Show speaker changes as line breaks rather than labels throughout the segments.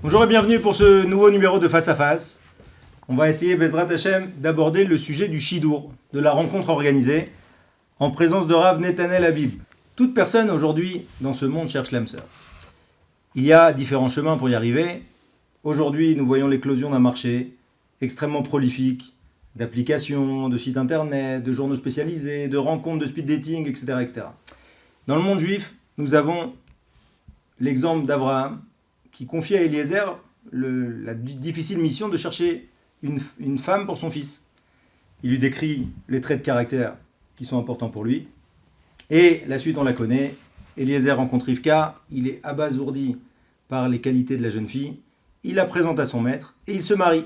Bonjour et bienvenue pour ce nouveau numéro de Face à Face. On va essayer, Bezrat Hashem, d'aborder le sujet du Shidour, de la rencontre organisée, en présence de Rav Netanel Habib. Toute personne aujourd'hui dans ce monde cherche l'âme sœur. Il y a différents chemins pour y arriver. Aujourd'hui, nous voyons l'éclosion d'un marché extrêmement prolifique, d'applications, de sites internet, de journaux spécialisés, de rencontres, de speed dating, etc., etc. Dans le monde juif, nous avons l'exemple d'Abraham qui confie à Eliezer la difficile mission de chercher une femme pour son fils. Il lui décrit les traits de caractère qui sont importants pour lui. Et la suite, on la connaît. Eliezer rencontre Rivka, il est abasourdi par les qualités de la jeune fille. Il la présente à son maître et il se marie.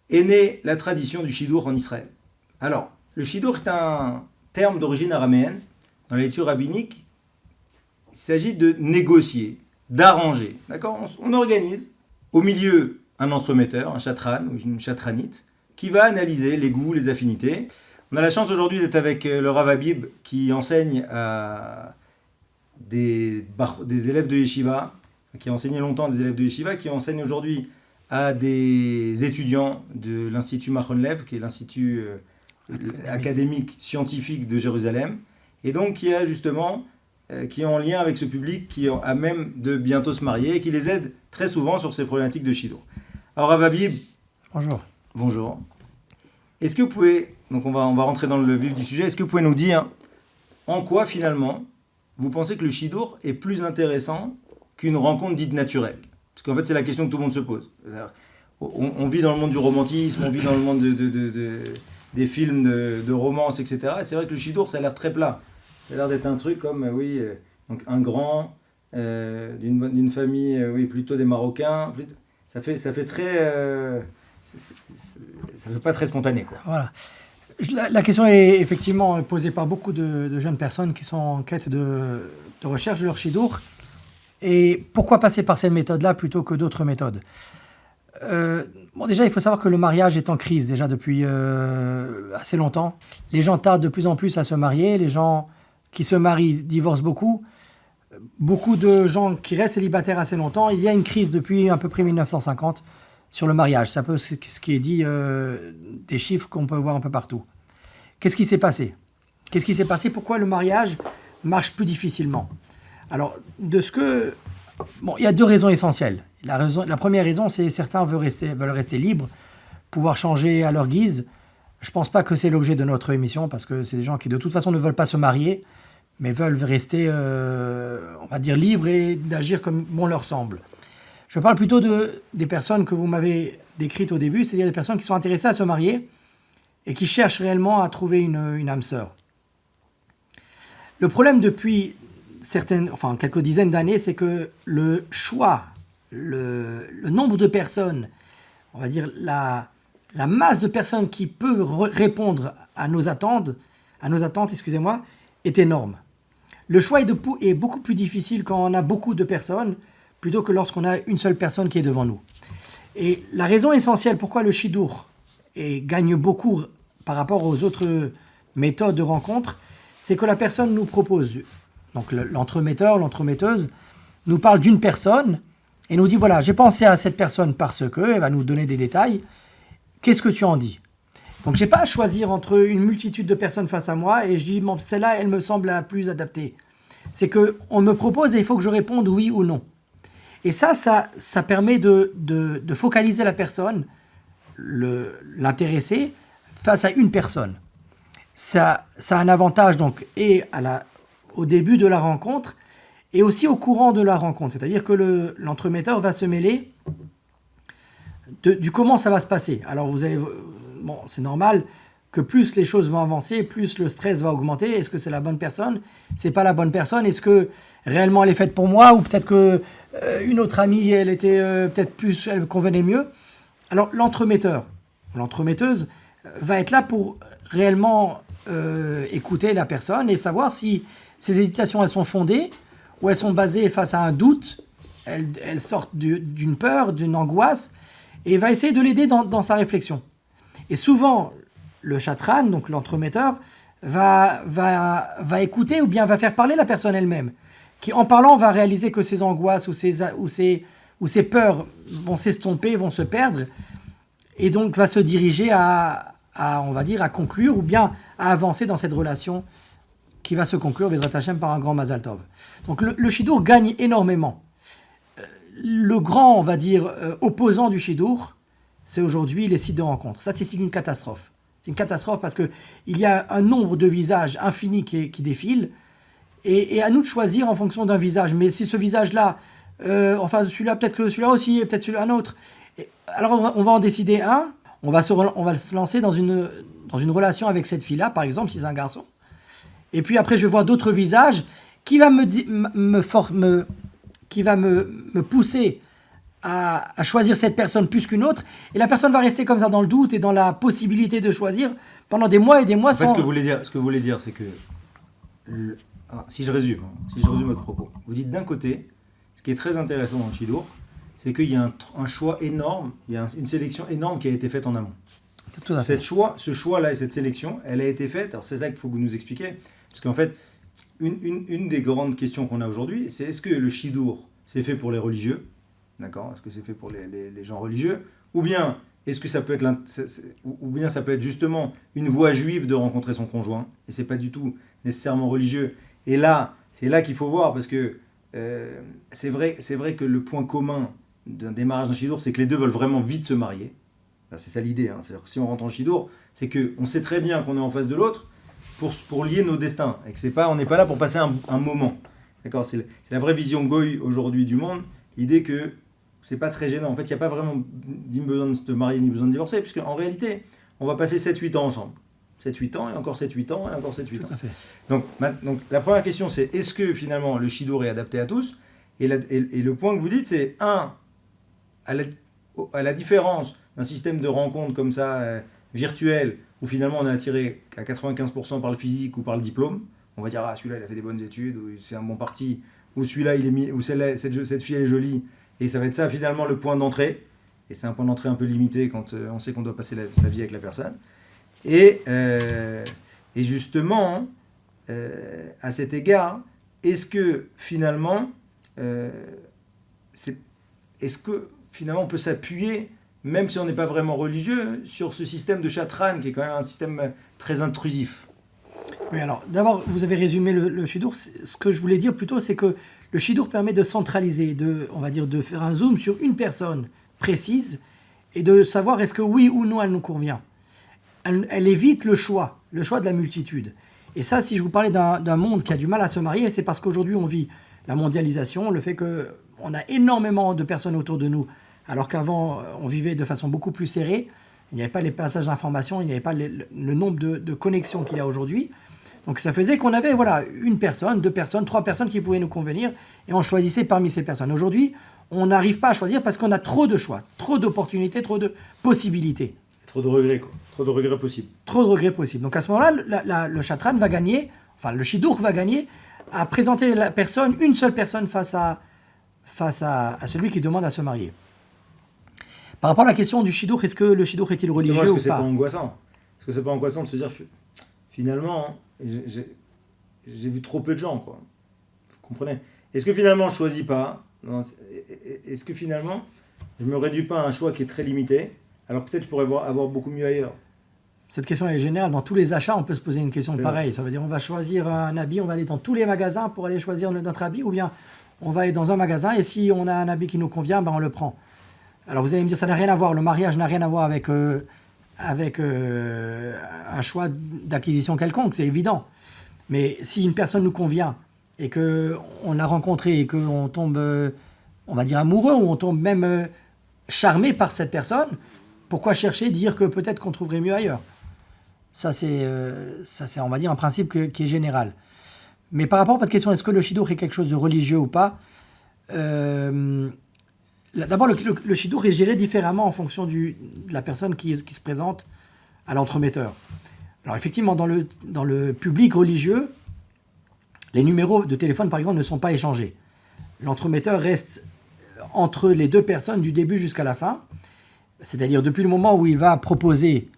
Est née la tradition du Shidour en Israël. Alors, le Shidour est un terme d'origine araméenne. Dans la lecture rabbinique, il s'agit de négocier, d'arranger. D'accord ? On organise au milieu un entremetteur, un chatran ou une chatranite, qui va analyser les goûts, les affinités. On a la chance aujourd'hui d'être avec le Rav Habib qui enseigne à des élèves de yeshiva, qui a enseigné longtemps des élèves de yeshiva, qui enseigne aujourd'hui à des étudiants de l'Institut Machon Lev, qui est l'institut académique scientifique de Jérusalem, et donc qui a justement qui est en lien avec ce public qui a même de bientôt se marier et qui les aide très souvent sur ces problématiques de Shidour. Alors Rav Habib,
bonjour.
Bonjour. Est-ce que vous pouvez, donc on va rentrer dans le vif du sujet, est-ce que vous pouvez nous dire en quoi finalement vous pensez que le Shidour est plus intéressant qu'une rencontre dite naturelle ? Parce qu'en fait c'est la question que tout le monde se pose. On vit dans le monde du romantisme, on vit dans le monde des films de romance, etc. Et c'est vrai que le Shidour ça a l'air très plat. Ça a l'air d'être un truc comme, donc un grand, d'une famille, plutôt des Marocains. Ça fait très... ça fait pas très spontané, quoi.
Voilà. La question est effectivement posée par beaucoup de jeunes personnes qui sont en quête de recherche de leur Shidour. Et pourquoi passer par cette méthode-là plutôt que d'autres méthodes ? Déjà, il faut savoir que le mariage est en crise déjà depuis assez longtemps. Les gens tardent de plus en plus à se marier. Les gens qui se marient divorcent beaucoup. Beaucoup de gens qui restent célibataires assez longtemps. Il y a une crise depuis à peu près 1950 sur le mariage. C'est un peu ce qui est dit, des chiffres qu'on peut voir un peu partout. Qu'est-ce qui s'est passé ? Pourquoi le mariage marche plus difficilement ? Alors, il y a deux raisons essentielles. La première raison, c'est que certains veulent rester libres, pouvoir changer à leur guise. Je ne pense pas que c'est l'objet de notre émission, parce que c'est des gens qui, de toute façon, ne veulent pas se marier, mais veulent rester, on va dire, libres et d'agir comme bon leur semble. Je parle plutôt des personnes que vous m'avez décrites au début, c'est-à-dire des personnes qui sont intéressées à se marier et qui cherchent réellement à trouver une âme sœur. Le problème depuis quelques dizaines d'années, c'est que le choix, le nombre de personnes, on va dire la masse de personnes qui peut répondre à nos attentes, est énorme. Le choix est beaucoup plus difficile quand on a beaucoup de personnes plutôt que lorsqu'on a une seule personne qui est devant nous. Et la raison essentielle pourquoi le Shidour gagne beaucoup par rapport aux autres méthodes de rencontre, c'est que la personne nous propose, donc l'entremetteur, l'entremetteuse, nous parle d'une personne et nous dit, voilà, j'ai pensé à cette personne parce que, elle va nous donner des détails, qu'est-ce que tu en dis ? Donc, je n'ai pas à choisir entre une multitude de personnes face à moi et je dis, bon, celle-là, elle me semble la plus adaptée. C'est qu'on me propose et il faut que je réponde oui ou non. Et ça permet de focaliser la personne, l'intéressé, face à une personne. Ça a un avantage donc au début de la rencontre et aussi au courant de la rencontre. C'est-à-dire que l'entremetteur va se mêler du comment ça va se passer. Alors c'est normal que plus les choses vont avancer, plus le stress va augmenter. Est-ce que c'est la bonne personne ? C'est pas la bonne personne ? Est-ce que réellement elle est faite pour moi ? Ou peut-être que une autre amie, elle était elle convenait mieux. Alors l'entremetteuse va être là pour réellement écouter la personne et savoir si ces hésitations elles sont fondées ou elles sont basées face à un doute. Elles sortent d'une peur, d'une angoisse et va essayer de l'aider dans sa réflexion. Et souvent, le chatran, donc l'entremetteur, va écouter ou bien va faire parler la personne elle-même. qui en parlant va réaliser que ses angoisses ou ses peurs vont s'estomper, vont se perdre, et donc va se diriger on va dire, à conclure ou bien à avancer dans cette relation qui va se conclure, Bezrat Hashem, par un grand Mazal Tov. Donc le Shidour gagne énormément. Le grand, on va dire, opposant du Shidour, c'est aujourd'hui les sites de rencontres. Ça, c'est une catastrophe. C'est une catastrophe parce qu'il y a un nombre de visages infini qui défilent, et à nous de choisir en fonction d'un visage. Mais si ce visage-là, enfin celui-là, peut-être que celui-là aussi, et peut-être celui-là un autre. Alors on va en décider un, on va se lancer dans une relation avec cette fille-là, par exemple, si c'est un garçon. Et puis après, je vois d'autres visages qui va me pousser à choisir cette personne plus qu'une autre. Et la personne va rester comme ça dans le doute et dans la possibilité de choisir pendant des mois et des mois.
En fait, ce que vous voulez dire, c'est que, si je résume votre propos, vous dites d'un côté, ce qui est très intéressant dans le Shidour, c'est qu'il y a un choix énorme, il y a une sélection énorme qui a été faite en amont.
Tout à fait.
Ce choix-là et cette sélection, elle a été faite, alors c'est ça qu'il faut que vous nous expliquiez, parce qu'en fait, une des grandes questions qu'on a aujourd'hui, c'est est-ce que le Shidour, c'est fait pour les religieux, d'accord ? Est-ce que c'est fait pour les gens religieux ? Ou bien, est-ce que ça peut être ou bien ça peut être justement une voie juive de rencontrer son conjoint, et c'est pas du tout nécessairement religieux. Et là, c'est là qu'il faut voir, parce que c'est vrai que le point commun d'un démarrage d'un Shidour, c'est que les deux veulent vraiment vite se marier. C'est ça l'idée. C'est-à-dire que si on rentre en Shidour, c'est qu'on sait très bien qu'on est en face de l'autre pour lier nos destins. Et que on n'est pas là pour passer un moment. D'accord ? C'est la vraie vision goy aujourd'hui du monde. L'idée que c'est pas très gênant. En fait, il n'y a pas vraiment ni besoin de se marier ni besoin de divorcer, puisque en réalité, on va passer 7-8 ans ensemble. 7-8 ans, et encore 7-8 ans, et encore 7-8 ans.
Tout à fait.
Donc la première question, c'est est-ce que finalement le Shidour est adapté à tous ? Et le point que vous dites, c'est à la différence d'un système de rencontre comme ça, virtuel, où finalement on est attiré à 95% par le physique ou par le diplôme, on va dire celui-là il a fait des bonnes études, ou c'est un bon parti, ou celui-là ou cette fille elle est jolie, et ça va être ça finalement le point d'entrée, et c'est un point d'entrée un peu limité quand on sait qu'on doit passer sa vie avec la personne. Et justement, à cet égard, est-ce que finalement on peut s'appuyer, même si on n'est pas vraiment religieux, sur ce système de chatran qui est quand même un système très intrusif ?
Oui, alors d'abord, vous avez résumé le Shidour. Ce que je voulais dire plutôt, c'est que le Shidour permet de centraliser, on va dire de faire un zoom sur une personne précise et de savoir est-ce que oui ou non elle nous convient. Elle évite le choix de la multitude. Et ça, si je vous parlais d'un monde qui a du mal à se marier, c'est parce qu'aujourd'hui on vit la mondialisation, le fait qu'on a énormément de personnes autour de nous, alors qu'avant on vivait de façon beaucoup plus serrée. Il n'y avait pas les passages d'informations, il n'y avait pas le nombre de connexions qu'il y a aujourd'hui. Donc ça faisait qu'on avait une personne, 2 personnes, 3 personnes qui pouvaient nous convenir, et on choisissait parmi ces personnes. Aujourd'hui, on n'arrive pas à choisir parce qu'on a trop de choix, trop d'opportunités, trop de possibilités.
Trop de regrets, quoi. Trop de regrets possibles.
Trop de regrets possibles. Donc à ce moment-là, le chatran va gagner, enfin le Shidour va gagner à présenter une seule personne face à celui qui demande à se marier. Par rapport à la question du Shidour, est-ce que le Shidour est-il religieux ou pas ?
Est-ce que c'est pas angoissant ? Est-ce que c'est pas angoissant de se dire finalement, j'ai vu trop peu de gens, quoi. Vous comprenez ? Est-ce que finalement je choisis pas ? Est-ce que finalement je me réduis pas à un choix qui est très limité ? Alors peut-être je pourrais avoir beaucoup mieux ailleurs.
Cette question est générale. Dans tous les achats, on peut se poser une question pareille. Ça veut dire on va choisir un habit, on va aller dans tous les magasins pour aller choisir notre habit, ou bien on va aller dans un magasin et si on a un habit qui nous convient, on le prend. Alors vous allez me dire, ça n'a rien à voir, le mariage n'a rien à voir avec un choix d'acquisition quelconque, c'est évident. Mais si une personne nous convient et qu'on l'a rencontrée et qu'on tombe, on va dire, amoureux, ou on tombe même charmé par cette personne, pourquoi chercher, dire que peut-être qu'on trouverait mieux ailleurs ? Ça c'est, on va dire, un principe qui est général. Mais par rapport à votre question, est-ce que le Shidour est quelque chose de religieux ou pas ? D'abord, le Shidour est géré différemment en fonction de la personne qui se présente à l'entremetteur. Alors effectivement, dans le public religieux, les numéros de téléphone, par exemple, ne sont pas échangés. L'entremetteur reste entre les 2 personnes du début jusqu'à la fin, c'est-à-dire depuis le moment où il va proposer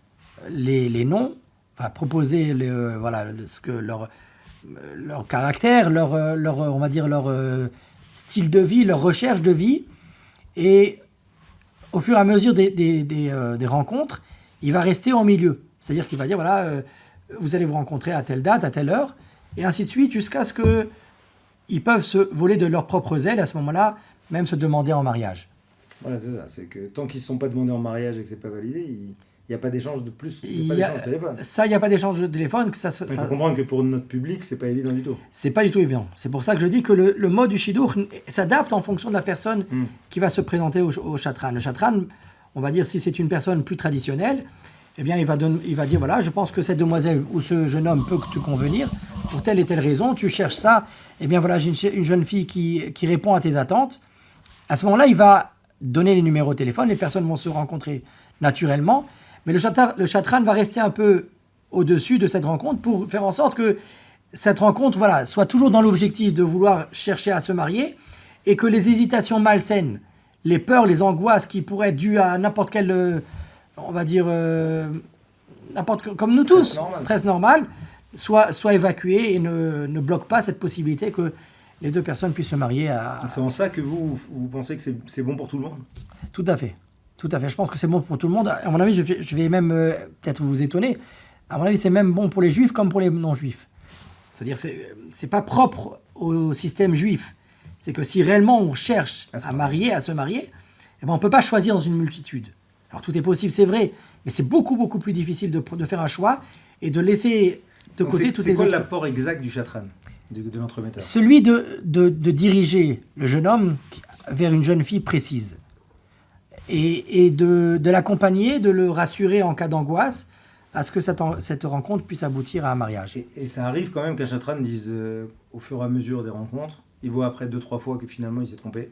les noms, enfin proposer leur caractère, on va dire leur style de vie, leur recherche de vie. Et au fur et à mesure des rencontres, il va rester au milieu. C'est-à-dire qu'il va dire, voilà, vous allez vous rencontrer à telle date, à telle heure, et ainsi de suite, jusqu'à ce qu'ils peuvent se voler de leurs propres ailes, à ce moment-là, même se demander en mariage.
Voilà, c'est ça. C'est que tant qu'ils ne se sont pas demandés en mariage et que ce n'est pas validé, il n'y a pas d'échange de plus, il n'y a pas d'échange de téléphone.
Ça, il n'y a pas d'échange de téléphone. Il
faut comprendre que pour notre public, ce n'est pas évident du tout.
C'est pas du tout évident. C'est pour ça que je dis que le mode du Shidur s'adapte en fonction de la personne qui va se présenter au Chatran. Le Chatran, on va dire, si c'est une personne plus traditionnelle, eh bien, il va dire, voilà, je pense que cette demoiselle ou ce jeune homme peut te convenir pour telle et telle raison, tu cherches ça, eh bien, voilà, j'ai une jeune fille qui répond à tes attentes. À ce moment-là, il va donner les numéros de téléphone, les personnes vont se rencontrer naturellement, mais le Chatran va rester un peu au-dessus de cette rencontre pour faire en sorte que cette rencontre, voilà, soit toujours dans l'objectif de vouloir chercher à se marier et que les hésitations malsaines, les peurs, les angoisses qui pourraient être dues à n'importe quel, on va dire, comme nous tous, stress normal, soit évacuées et ne bloquent pas cette possibilité que les deux personnes puissent se marier.
C'est en ça que vous pensez que c'est bon pour tout le monde ?
Tout à fait. Tout à fait. Je pense que c'est bon pour tout le monde. À mon avis, je vais même peut-être vous étonner. À mon avis, c'est même bon pour les juifs comme pour les non-juifs. C'est-à-dire que c'est pas propre au système juif. C'est que si réellement on cherche à se marier, eh ben on ne peut pas choisir dans une multitude. Alors tout est possible, c'est vrai, mais c'est beaucoup, beaucoup plus difficile de faire un choix et de laisser de côté toutes les autres.
C'est quoi l'apport exact du Chatran, de l'entremetteur ?
Celui de diriger le jeune homme vers une jeune fille précise. Et de l'accompagner, de le rassurer en cas d'angoisse, à ce que cette rencontre puisse aboutir à un mariage.
Et ça arrive quand même qu'un Chatran dise, au fur et à mesure des rencontres, il voit après 2-3 fois que finalement il s'est trompé.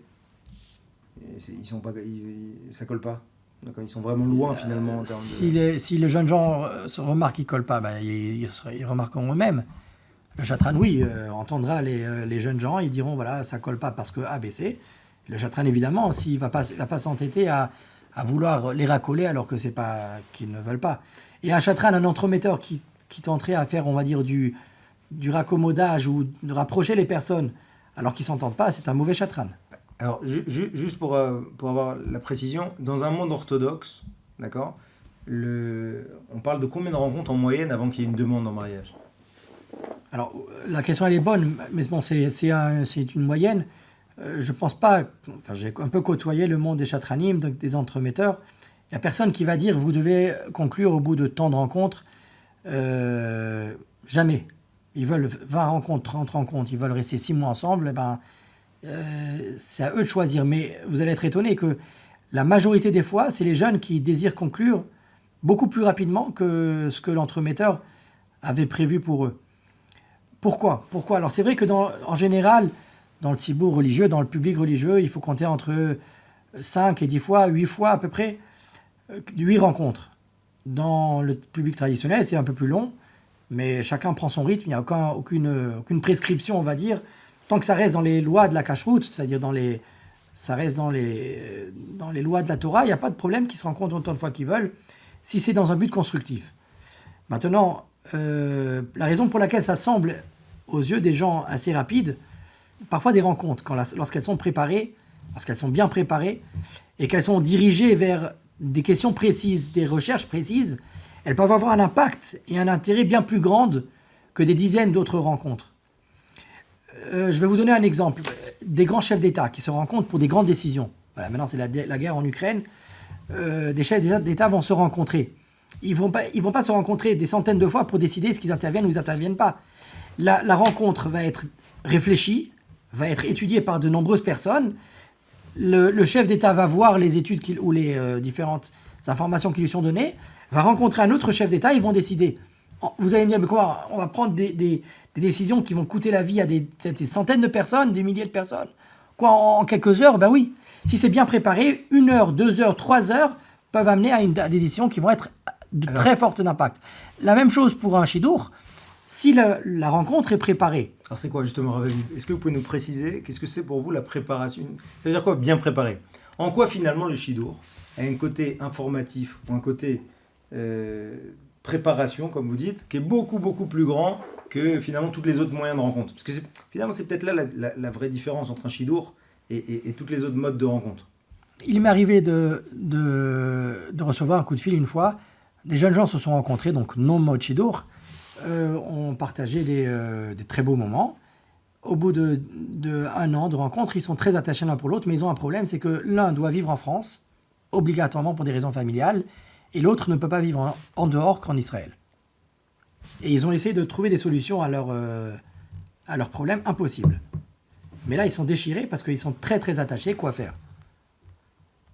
Ça colle pas. D'accord, ils sont vraiment loin finalement. En
si les jeunes gens se remarquent qu'ils ne collent pas, ben, ils remarqueront eux-mêmes. Le Chatran, oui, entendra les jeunes gens, ils diront, voilà, ça ne colle pas parce que ABC. Le Chatran, évidemment, s'il ne va pas s'entêter à vouloir les racoler alors que c'est pas qu'ils ne veulent pas. Et un Chatran, un entremetteur qui tenterait à faire, on va dire, du raccommodage ou de rapprocher les personnes alors qu'ils ne s'entendent pas, c'est un mauvais Chatran.
Alors, juste pour avoir la précision, dans un monde orthodoxe, d'accord, on parle de combien de rencontres en moyenne avant qu'il y ait une demande en mariage ?
Alors, la question, elle est bonne, mais bon, c'est une moyenne. Je pense pas, j'ai un peu côtoyé le monde des chatranim, donc des entremetteurs. Il n'y a personne qui va dire, vous devez conclure au bout de tant de rencontres. Jamais. Ils veulent 20 rencontres, 30 rencontres, ils veulent rester 6 mois ensemble, c'est à eux de choisir. Mais vous allez être étonné que la majorité des fois, c'est les jeunes qui désirent conclure beaucoup plus rapidement que ce que l'entremetteur avait prévu pour eux. Pourquoi ? Alors c'est vrai que en général, dans le tibour religieux, dans le public religieux, il faut compter entre 5 et 10 fois, 8 fois à peu près, 8 rencontres. Dans le public traditionnel, c'est un peu plus long, mais chacun prend son rythme, il n'y a aucune prescription, on va dire. Tant que ça reste dans les lois de la cacheroute, c'est-à-dire ça reste dans les lois de la Torah, il n'y a pas de problème qu'ils se rencontrent autant de fois qu'ils veulent, si c'est dans un but constructif. Maintenant, la raison pour laquelle ça semble, aux yeux des gens, assez rapide, parfois des rencontres, lorsqu'elles sont préparées, lorsqu'elles sont bien préparées, et qu'elles sont dirigées vers des questions précises, des recherches précises, elles peuvent avoir un impact et un intérêt bien plus grand que des dizaines d'autres rencontres. Je vais vous donner un exemple. Des grands chefs d'État qui se rencontrent pour des grandes décisions. Voilà, maintenant, c'est la guerre en Ukraine. Des chefs d'État vont se rencontrer. Ils vont pas se rencontrer des centaines de fois pour décider ce qu'ils interviennent ou ils n'interviennent pas. La rencontre va être réfléchie, va être étudiée par de nombreuses personnes. Le chef d'État va voir les études ou les différentes informations qui lui sont données, va rencontrer un autre chef d'État, ils vont décider. Vous allez me dire, mais comment on va prendre des décisions qui vont coûter la vie à peut-être des centaines de personnes, des milliers de personnes. Quoi, en quelques heures, ben oui. Si c'est bien préparé, 1 heure, 2 heures, 3 heures peuvent amener à des décisions qui vont être de très fort impact. La même chose pour un shidur, si la rencontre est préparée.
Alors c'est quoi justement, Rav Aviv ? Est-ce que vous pouvez nous préciser, qu'est-ce que c'est pour vous la préparation ? Ça veut dire quoi, bien préparé ? En quoi finalement le shidur a un côté informatif ou un côté préparation, comme vous dites, qui est beaucoup, beaucoup plus grand que finalement tous les autres moyens de rencontre. Parce que finalement, c'est peut-être là la vraie différence entre un shidour et toutes les autres modes de rencontre.
Il m'est arrivé de recevoir un coup de fil une fois. Des jeunes gens se sont rencontrés, donc non mode shidour, ont partagé des très beaux moments. Au bout de 1 an de rencontre, ils sont très attachés l'un pour l'autre, mais ils ont un problème, c'est que l'un doit vivre en France, obligatoirement pour des raisons familiales, et l'autre ne peut pas vivre en dehors qu'en Israël. Et ils ont essayé de trouver des solutions à leur problème, impossible. Mais là, ils sont déchirés parce qu'ils sont très très attachés. Quoi faire?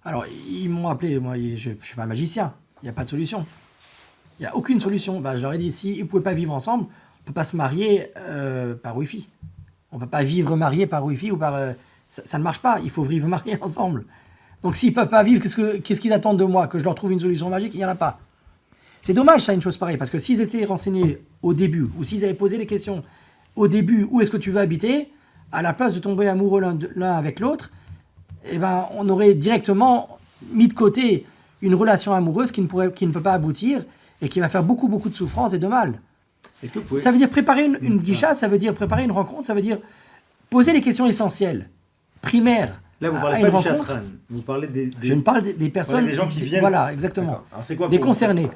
Alors, ils m'ont appelé, moi je ne suis pas magicien, il n'y a pas de solution. Il n'y a aucune solution. Ben, je leur ai dit, si ils ne pouvaient pas vivre ensemble, on ne peut pas se marier par Wi-Fi. On ne peut pas vivre marié par Wi-Fi ou par... ça ne marche pas, il faut vivre marié ensemble. Donc s'ils ne peuvent pas vivre, qu'est-ce qu'ils attendent de moi? Que je leur trouve une solution magique? Il n'y en a pas. C'est dommage ça, une chose pareille, parce que s'ils étaient renseignés au début, ou s'ils avaient posé les questions au début, où est-ce que tu veux habiter, à la place de tomber amoureux l'un avec l'autre, eh ben, on aurait directement mis de côté une relation amoureuse qui ne peut pas aboutir et qui va faire beaucoup, beaucoup de souffrance et de mal.
Est-ce que vous pouvez...
Ça veut dire préparer une guicha, ça veut dire préparer une rencontre, ça veut dire poser les questions essentielles, primaires.
Là, vous ne
à
parlez
une
pas du
rencontre.
chatran, vous parlez des...
Je ne parle des personnes...
Voilà, des gens qui viennent...
Voilà, exactement.
Alors, c'est quoi
Des
pour...
concernés.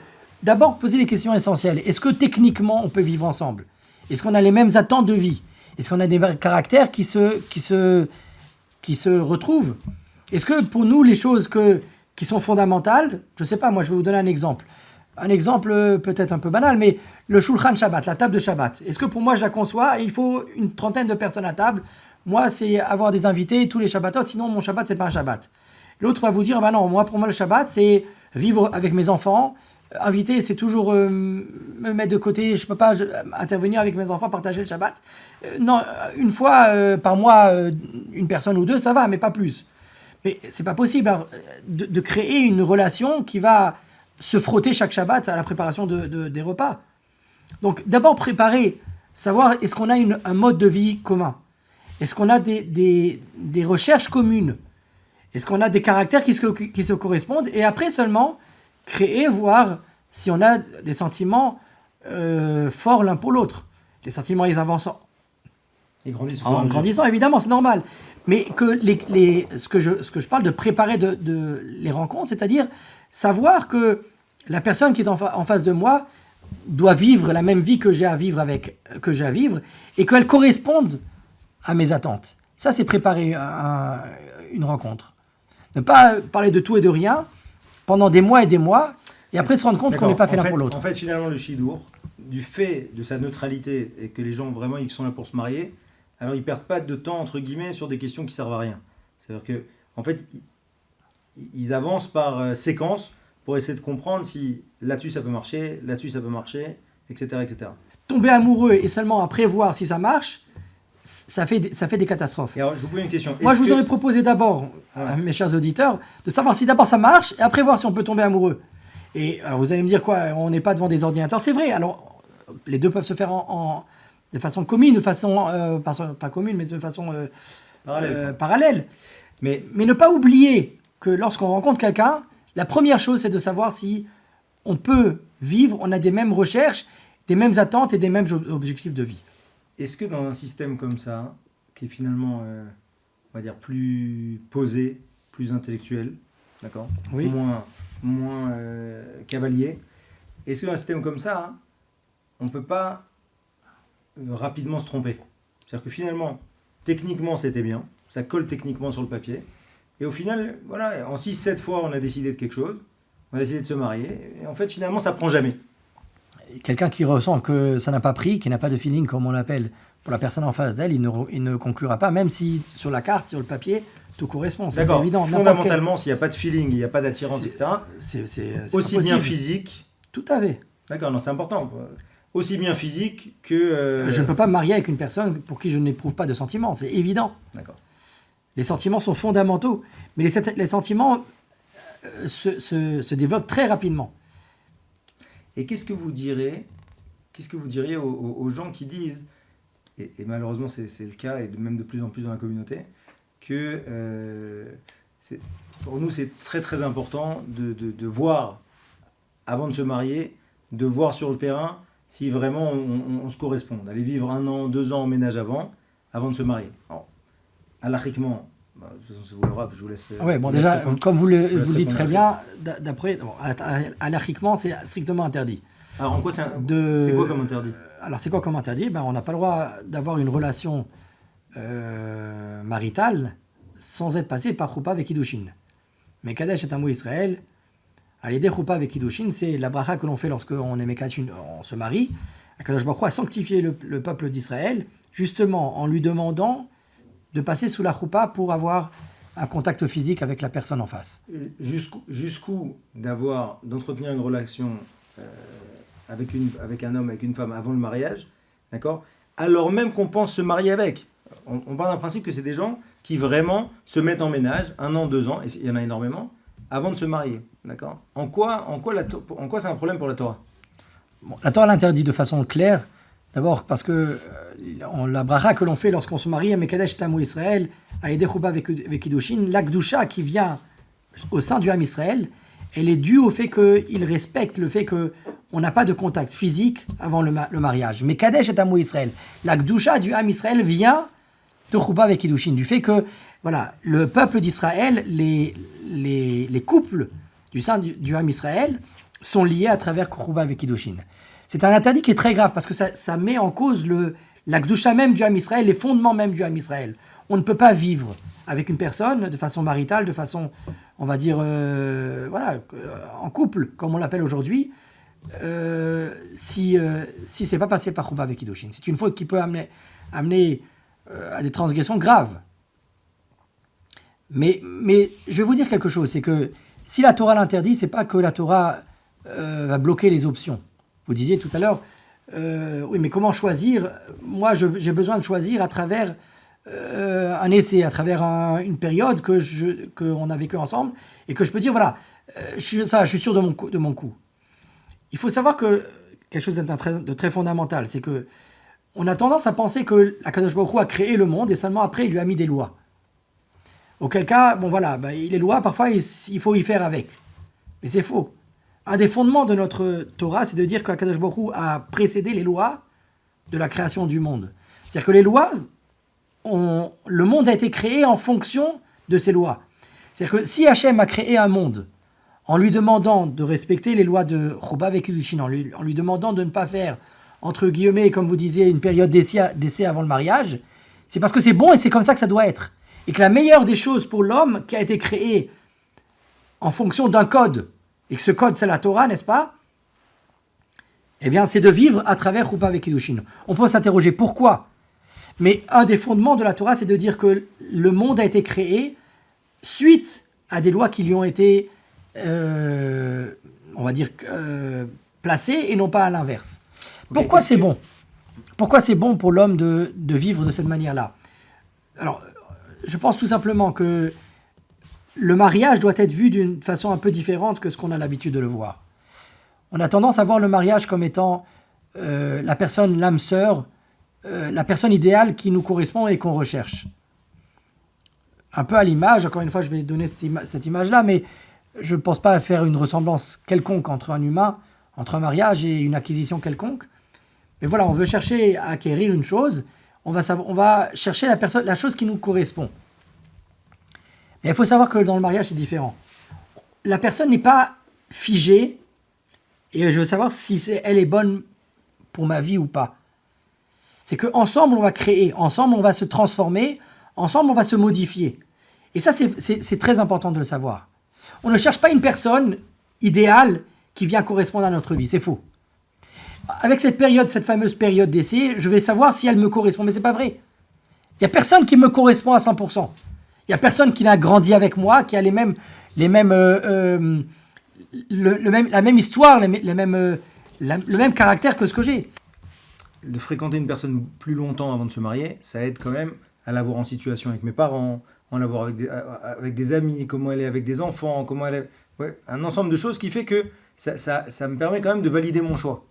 D'abord, poser les questions essentielles. Est-ce que techniquement, on peut vivre ensemble? Est-ce qu'on a les mêmes attentes de vie? Est-ce qu'on a des caractères qui se retrouvent? Est-ce que pour nous, les choses qui sont fondamentales, je ne sais pas, moi je vais vous donner un exemple. Un exemple peut-être un peu banal, mais le Shulchan Shabbat, la table de Shabbat. Est-ce que pour moi je la conçois et il faut une 30aine de personnes à table? Moi, c'est avoir des invités tous les Shabbatot, sinon mon Shabbat, c'est pas un Shabbat. L'autre va vous dire, bah non, moi pour moi le Shabbat, c'est vivre avec mes enfants. Inviter, c'est toujours me mettre de côté. Je peux pas intervenir avec mes enfants, partager le Shabbat. Non, une fois par mois, une personne ou deux, ça va, mais pas plus. Mais c'est pas possible alors, de créer une relation qui va se frotter chaque Shabbat à la préparation des repas. Donc d'abord préparer, savoir est-ce qu'on a un mode de vie commun? Est-ce qu'on a des recherches communes? Est-ce qu'on a des caractères qui se correspondent? Et après seulement créer, voir si on a des sentiments forts l'un pour l'autre. Les sentiments, ils avancent en grandissant, évidemment, c'est normal. Mais que ce que je parle de préparer les rencontres, c'est-à-dire savoir que la personne qui est en face de moi doit vivre la même vie que j'ai à vivre et qu'elle corresponde à mes attentes. Ça, c'est préparer une rencontre. Ne pas parler de tout et de rien pendant des mois et après se rendre compte qu'on n'est pas fait l'un pour l'autre.
En fait, finalement, le shidour, du fait de sa neutralité et que les gens, vraiment, ils sont là pour se marier, alors ils ne perdent pas de temps, entre guillemets, sur des questions qui ne servent à rien. C'est-à-dire que, en fait, ils avancent par séquence pour essayer de comprendre si là-dessus ça peut marcher, etc., etc.
Tomber amoureux et seulement après voir si ça marche, ça fait des catastrophes.
Et alors, je vous pose une question.
Moi, je vous aurais proposé d'abord, mes chers auditeurs, de savoir si d'abord ça marche et après voir si on peut tomber amoureux. Et alors vous allez me dire quoi, on n'est pas devant des ordinateurs, c'est vrai. Alors les deux peuvent se faire de façon commune, de façon pas commune, mais de façon parallèle. Mais ne pas oublier que lorsqu'on rencontre quelqu'un, la première chose c'est de savoir si on peut vivre, on a des mêmes recherches, des mêmes attentes et des mêmes objectifs de vie.
Est-ce que dans un système comme ça, qui est finalement, on va dire, plus posé, plus intellectuel, d'accord,
oui.
moins cavalier, est-ce que dans un système comme ça, on ne peut pas rapidement se tromper? C'est-à-dire que finalement, techniquement, c'était bien, ça colle techniquement sur le papier, et au final, voilà, en 6-7 fois, on a décidé de quelque chose, on a décidé de se marier, et en fait, finalement, ça ne prend jamais.
Quelqu'un qui ressent que ça n'a pas pris, qui n'a pas de feeling, comme on l'appelle, pour la personne en face d'elle, il ne conclura pas, même si sur la carte, sur le papier, tout correspond. C'est évident.
Fondamentalement, s'il n'y a pas de feeling, il n'y a pas d'attirance, etc.,
c'est
aussi bien physique...
Tout à fait.
D'accord, non, c'est important. Aussi bien physique que...
Je ne peux pas me marier avec une personne pour qui je n'éprouve pas de sentiments, c'est évident.
D'accord.
Les sentiments sont fondamentaux, mais les sentiments se développent très rapidement.
Et qu'est-ce que vous diriez aux gens qui disent, et malheureusement c'est le cas, et même de plus en plus dans la communauté, que pour nous c'est très très important de voir, avant de se marier, de voir sur le terrain si vraiment on se correspond, d'aller vivre 1 an, 2 ans en ménage avant de se marier. Alors, halachiquement, de toute façon, c'est vous le Rav, je vous laisse.
Oui, bon,
je vous laisse
déjà,
répondre.
comme vous
Je
le
laisse
dites
répondre
très
après.
bien, d'après, bon, halachiquement, c'est strictement interdit.
Alors, en quoi c'est quoi comme interdit?
Alors, c'est quoi comme interdit? On n'a pas le droit d'avoir une relation maritale sans être passé par Choupa avec Kiddushin. Mais Kadesh est un mot Israël. À l'idée Choupa avec Kiddushin, c'est la bracha que l'on fait lorsqu'on est Mekachin, on se marie. Kadosh Baruch Hu a sanctifié le peuple d'Israël, justement en lui demandant de passer sous la Choupa pour avoir un contact physique avec la personne en face.
Jusqu'où d'entretenir une relation avec un homme, avec une femme avant le mariage, d'accord? Alors même qu'on pense se marier avec. On part d'un principe que c'est des gens qui vraiment se mettent en ménage 1 an, 2 ans, et il y en a énormément, avant de se marier, d'accord? En quoi c'est un problème pour la Torah?
Bon, la Torah l'interdit de façon claire, d'abord parce que la bracha que l'on fait lorsqu'on se marie, Mekadesh Tamu Israël, à l'idée Choupa avec Kiddushin, l'Akdusha qui vient au sein du Ham Israël, elle est due au fait qu'il respecte le fait qu'on n'a pas de contact physique avant le mariage. Mais Kadesh est Tamu Israël. L'Akdusha du Ham Israël vient de Choupa avec Kiddushin, du fait que voilà, le peuple d'Israël, les couples du sein du Ham Israël sont liés à travers Choupa avec Kiddushin. C'est un interdit qui est très grave parce que ça met en cause la Kdusha même du Ham Israël, les fondements même du Ham Israël. On ne peut pas vivre avec une personne de façon maritale, de façon, on va dire, en couple, comme on l'appelle aujourd'hui, si c'est pas passé par Choupa avec Kiddushin. C'est une faute qui peut amener à des transgressions graves. Mais je vais vous dire quelque chose, c'est que si la Torah l'interdit, c'est pas que la Torah va bloquer les options. Vous disiez tout à l'heure, oui, mais comment choisir? Moi, j'ai besoin de choisir à travers un essai, à travers une période qu'on a vécu ensemble, et que je peux dire, voilà, je suis sûr de mon coup. Il faut savoir que quelque chose de très fondamental, c'est que on a tendance à penser que Akadosh Baruch Hu a créé le monde, et seulement après, il lui a mis des lois. Auquel cas, bon voilà, les lois, parfois, il faut y faire avec. Mais c'est faux. Un des fondements de notre Torah, c'est de dire qu'Akadosh Baruch Hu a précédé les lois de la création du monde. C'est-à-dire que les lois, le monde a été créé en fonction de ces lois. C'est-à-dire que si Hachem a créé un monde en lui demandant de respecter les lois de Choupa avec Kiddushin, en lui demandant de ne pas faire, entre guillemets, comme vous disiez, une période d'essai avant le mariage, c'est parce que c'est bon et c'est comme ça que ça doit être. Et que la meilleure des choses pour l'homme qui a été créé en fonction d'un code, et que ce code c'est la Torah, n'est-ce pas? Eh bien, c'est de vivre à travers Choupa avec Kiddushin. On peut s'interroger pourquoi. Mais un des fondements de la Torah, c'est de dire que le monde a été créé suite à des lois qui lui ont été, on va dire, placées et non pas à l'inverse. Okay, pourquoi c'est bon? Pourquoi c'est bon pour l'homme de vivre de cette manière-là? Alors, je pense tout simplement que le mariage doit être vu d'une façon un peu différente que ce qu'on a l'habitude de le voir. On a tendance à voir le mariage comme étant la personne, l'âme sœur, la personne idéale qui nous correspond et qu'on recherche. Un peu à l'image, encore une fois je vais donner cette image-là, mais je ne pense pas à faire une ressemblance quelconque entre un humain, entre un mariage et une acquisition quelconque. Mais voilà, on veut chercher à acquérir une chose, on va chercher la chose qui nous correspond. Mais il faut savoir que dans le mariage, c'est différent. La personne n'est pas figée, et je veux savoir si elle est bonne pour ma vie ou pas. C'est qu'ensemble, on va créer, ensemble, on va se transformer, ensemble, on va se modifier. Et ça, c'est très important de le savoir. On ne cherche pas une personne idéale qui vient correspondre à notre vie, c'est faux. Avec cette fameuse période d'essai, je vais savoir si elle me correspond, mais c'est pas vrai. Il n'y a personne qui me correspond à 100%. Il n'y a personne qui n'a grandi avec moi, qui a la même histoire, le même caractère que ce que j'ai.
De fréquenter une personne plus longtemps avant de se marier, ça aide quand même à l'avoir en situation avec mes parents, à l'avoir avec des amis, comment elle est avec des enfants, comment elle est... Ouais, un ensemble de choses qui fait que ça me permet quand même de valider mon choix.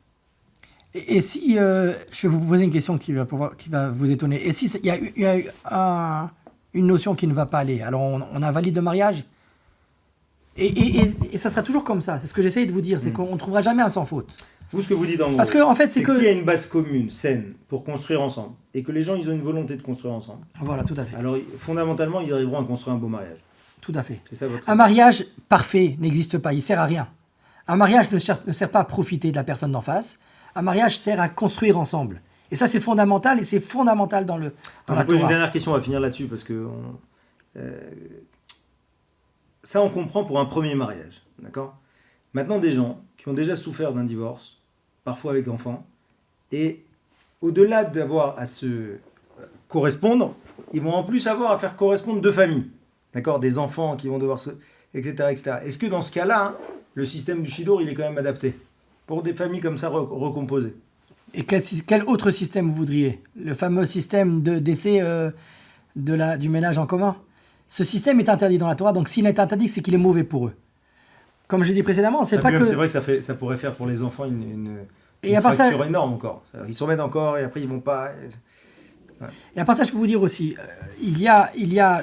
Et si, je vais vous poser une question qui va vous étonner, et si il y a une notion qui ne va pas aller, alors on invalide le mariage, et ça sera toujours comme ça, c'est ce que j'essaye de vous dire, c'est qu'on ne trouvera jamais un sans faute.
Vous, ce que vous dites en gros,
Parce que, en fait,
c'est que s'il y a une base commune, saine, pour construire ensemble, et que les gens ils ont une volonté de construire ensemble,
Voilà, tout à fait.
alors fondamentalement, ils arriveront à construire un beau mariage.
Tout à fait.
C'est ça votre...
Un mariage parfait n'existe pas, il sert à rien. Un mariage ne sert pas à profiter de la personne d'en face. Un mariage sert à construire ensemble. Et ça, c'est fondamental, et c'est fondamental dans
Je
la
vous pose une
Torah.
dernière question, on va finir là-dessus, parce que ça, on comprend pour un premier mariage, d'accord? Maintenant, des gens qui ont déjà souffert d'un divorce, parfois avec enfants, et au-delà d'avoir à se correspondre, ils vont en plus avoir à faire correspondre deux familles, d'accord? Des enfants qui vont devoir se... etc., etc. Est-ce que dans ce cas-là, hein, le système du Shidour, il est quand même adapté pour des familles comme ça recomposées?
Et quel autre système vous voudriez? Le fameux système d'essai du ménage en commun? Ce système est interdit dans la Torah, donc s'il est interdit, c'est qu'il est mauvais pour eux. Comme j'ai dit précédemment, c'est pas que...
C'est vrai que ça pourrait faire pour les enfants une
Et à part ça,
fracture énorme encore. Ils s'en mettent encore et après ils vont pas...
et à part ça, je peux vous dire aussi, il y a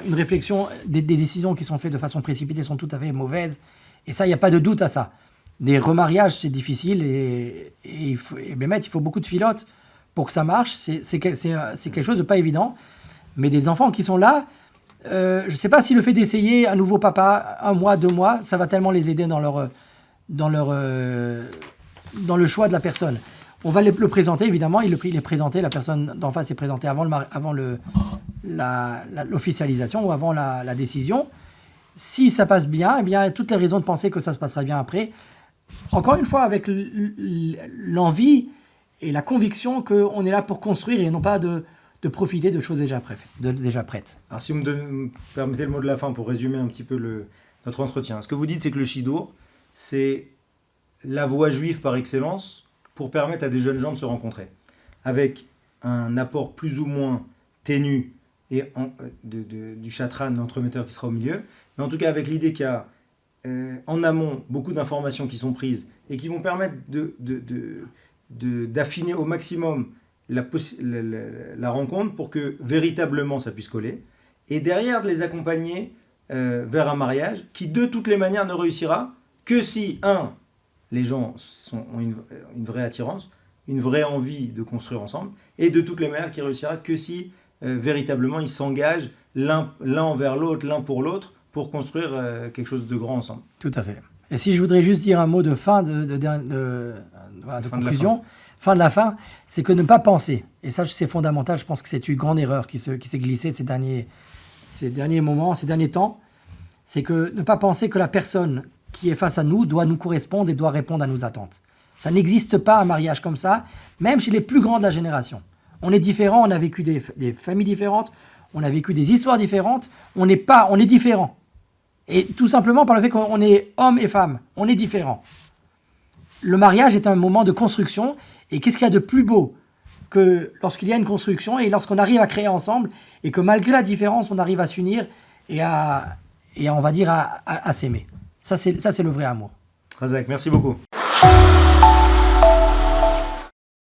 une réflexion, des décisions qui sont faites de façon précipitée sont tout à fait mauvaises. Et ça, il n'y a pas de doute à ça. Des remariages, c'est difficile et il faut beaucoup de filotes pour que ça marche. C'est quelque chose de pas évident. Mais des enfants qui sont là, je ne sais pas si le fait d'essayer un nouveau papa, 1 mois, 2 mois, ça va tellement les aider dans le choix de la personne. On va le présenter, évidemment, il est présenté, la personne d'en face est présentée avant l'officialisation ou avant la décision. Si ça passe bien, eh bien, il y a toutes les raisons de penser que ça se passera bien après. Encore une fois, avec l'envie et la conviction qu'on est là pour construire et non pas de profiter de choses déjà prêtes.
Alors si vous me permettez le mot de la fin pour résumer un petit peu notre entretien. Ce que vous dites, c'est que le Shidour, c'est la voie juive par excellence pour permettre à des jeunes gens de se rencontrer. Avec un apport plus ou moins ténu et du chatran, l'entremetteur qui sera au milieu. Mais en tout cas, avec l'idée qu'il y a en amont beaucoup d'informations qui sont prises et qui vont permettre d'affiner au maximum la rencontre pour que véritablement ça puisse coller. Et derrière, de les accompagner vers un mariage qui, de toutes les manières, ne réussira que si, les gens ont une vraie attirance, une vraie envie de construire ensemble, et de toutes les manières qui réussira que si véritablement ils s'engagent l'un envers l'autre, l'un pour l'autre, pour construire quelque chose de grand ensemble.
Tout à fait. Et si je voudrais juste dire un mot de fin, de conclusion, fin de la fin, c'est que ne pas penser, et ça c'est fondamental, je pense que c'est une grande erreur qui s'est glissée ces derniers moments, ces derniers temps, c'est que ne pas penser que la personne qui est face à nous doit nous correspondre et doit répondre à nos attentes. Ça n'existe pas un mariage comme ça, même chez les plus grands de la génération. On est différents, on a vécu des familles différentes, on a vécu des histoires différentes, on est différents. Et tout simplement par le fait qu'on est homme et femme, on est différents. Le mariage est un moment de construction, et qu'est-ce qu'il y a de plus beau que lorsqu'il y a une construction et lorsqu'on arrive à créer ensemble, et que malgré la différence, on arrive à s'unir et on va dire à s'aimer. Ça, c'est le vrai amour.
Razak, merci beaucoup.